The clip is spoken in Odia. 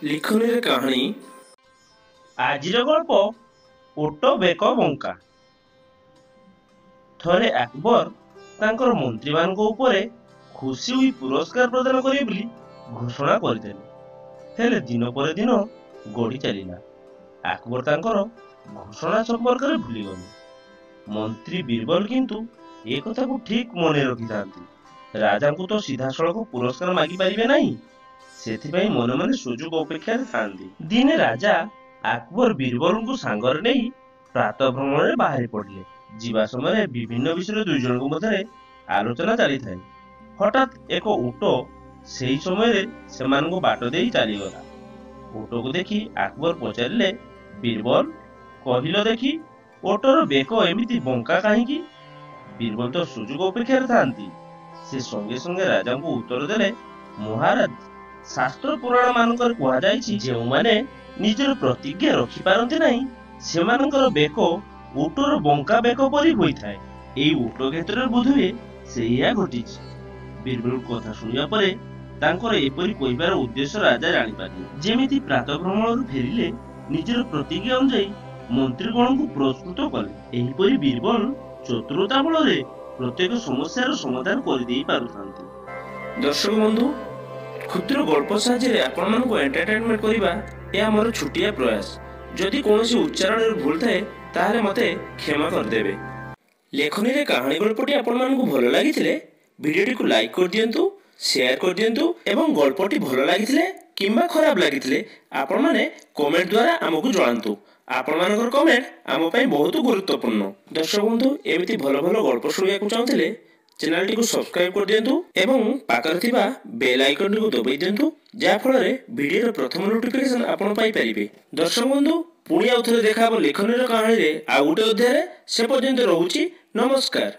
ଲିଖନୀରେ କାହାଣୀ ଆଜିର ଗଳ୍ପ ଓଟ ବେକ ବଙ୍କା। ଥରେ ଆକବର ତାଙ୍କର ମନ୍ତ୍ରୀମାନଙ୍କ ଉପରେ ଖୁସି ହୋଇ ପୁରସ୍କାର ପ୍ରଦାନ କରିବେ ବୋଲି ଘୋଷଣା କରିଦେଲେ। ହେଲେ ଦିନ ପରେ ଦିନ ଗଡ଼ି ଚାଲିଲା। ଆକବର ତାଙ୍କର ଘୋଷଣା ସମ୍ପର୍କରେ ଭୁଲିଗଲେ। ମନ୍ତ୍ରୀ ବୀରବଲ କିନ୍ତୁ ଏ କଥାକୁ ଠିକ୍ ମନେ ରଖିଥାନ୍ତି। ରାଜାଙ୍କୁ ତ ସିଧାସଳଖ ପୁରସ୍କାର ମାଗିପାରିବେ ନାହିଁ, ସେଥିପାଇଁ ମନେ ମନେ ସୁଯୋଗ ଅପେକ୍ଷାରେ ଥାନ୍ତି। ଦିନେ ରାଜା ଆକବର ବୀରବଲଙ୍କୁ ସାଙ୍ଗରେ ନେଇ ପ୍ରାତଃ ଭ୍ରମଣରେ ବାହାରି ପଡ଼ିଲେ। ଯିବା ସମୟରେ ବିଭିନ୍ନ ବିଷୟରେ ଦୁଇ ଜଣଙ୍କ ମଧ୍ୟରେ ଆଲୋଚନା ଚାଲିଥାଏ। ହଠାତ୍ ଏକ ଓଟ ସେହି ସମୟରେ ସେମାନଙ୍କୁ ବାଟ ଦେଇ ଚାଲିଗଲା। ଓଟକୁ ଦେଖି ଆକବର ପଚାରିଲେ, ବୀରବଲ, କହିଲ ଦେଖି, ଓଟର ବେକ ଏମିତି ବଙ୍କା କାହିଁକି? ବୀରବଲ ତ ସୁଯୋଗ ଅପେକ୍ଷାରେ ଥାନ୍ତି। ସେ ସଙ୍ଗେ ସଙ୍ଗେ ରାଜାଙ୍କୁ ଉତ୍ତର ଦେଲେ, ମହାରାଜ, ଶାସ୍ତ୍ର ପୁରାଣ ମାନଙ୍କରେ କୁହାଯାଇଛି, ଯେଉଁମାନେ ନିଜର ପ୍ରତିଜ୍ଞା ରଖିପାରନ୍ତି ନାହିଁ ସେମାନଙ୍କର ବେକ ଓଟର ବଙ୍କା ବେକ ପରି ହୋଇଥାଏ। ଏଇ ଓଟ କ୍ଷେତ୍ରରେ ବୋଧହୁଏ ସେଇଆ ଘଟିଛି। ବୀରବଲଙ୍କ କଥା ଶୁଣିବା ପରେ ତାଙ୍କର ଏପରି କହିବାର ଉଦ୍ଦେଶ୍ୟ ରାଜା ଜାଣିପାରିଲେ। ଯେମିତି ପ୍ରାତଃ ଭ୍ରମଣରୁ ଫେରିଲେ ନିଜର ପ୍ରତିଜ୍ଞା ଅନୁଯାୟୀ ମନ୍ତ୍ରୀଗଣଙ୍କୁ ପୁରସ୍କୃତ କଲେ, ଏହିପରି ବୀରବଲ ଚତୁରତା ବଳରେ ପ୍ରତ୍ୟେକ ସମସ୍ୟାର ସମାଧାନ କରିଦେଇ ପାରୁଥାନ୍ତି। ଦର୍ଶକ ବନ୍ଧୁ, କ୍ଷୁଦ୍ର ଗଳ୍ପ ସାହାଯ୍ୟରେ ଆପଣମାନଙ୍କୁ ଏଣ୍ଟରଟେନମେଣ୍ଟ କରିବା ଏହା ମୋର ଛୋଟିଆ ପ୍ରୟାସ। ଯଦି କୌଣସି ଉଚ୍ଚାରଣରେ ଭୁଲ ଥାଏ ତାହେଲେ ମୋତେ କ୍ଷମା କରିଦେବେ। ଲେଖନୀରେ କାହାଣୀ ଗଳ୍ପଟି ଆପଣମାନଙ୍କୁ ଭଲ ଲାଗିଥିଲେ ଭିଡ଼ିଓଟିକୁ ଲାଇକ୍ କରିଦିଅନ୍ତୁ, ସେୟାର କରିଦିଅନ୍ତୁ ଏବଂ ଗଳ୍ପଟି ଭଲ ଲାଗିଥିଲେ କିମ୍ବା ଖରାପ ଲାଗିଥିଲେ ଆପଣମାନେ କମେଣ୍ଟ ଦ୍ୱାରା ଆମକୁ ଜଣାନ୍ତୁ। ଆପଣମାନଙ୍କର କମେଣ୍ଟ ଆମ ପାଇଁ ବହୁତ ଗୁରୁତ୍ୱପୂର୍ଣ୍ଣ। ଦର୍ଶକ ବନ୍ଧୁ, ଏମିତି ଭଲ ଭଲ ଗଳ୍ପ ଶୁଣିବାକୁ ଚାହୁଁଥିଲେ ଚ୍ୟାନେଲଟିକୁ ସବସ୍କ୍ରାଇବ କରିଦିଅନ୍ତୁ ଏବଂ ପାଖରେ ଥିବା ବେଲ୍ ଆଇକନଟିକୁ ଦବାଇ ଦିଅନ୍ତୁ, ଯାହାଫଳରେ ଭିଡ଼ିଓର ପ୍ରଥମ ନୋଟିଫିକେସନ ଆପଣ ପାଇପାରିବେ। ଦର୍ଶକ ବନ୍ଧୁ, ପୁଣି ଆଉ ଥରେ ଦେଖା ହେବ ଲେଖନୀର କାହାଣୀରେ ଆଉ ଗୋଟେ ଅଧ୍ୟାୟରେ। ସେ ପର୍ଯ୍ୟନ୍ତ ରହୁଛି, ନମସ୍କାର।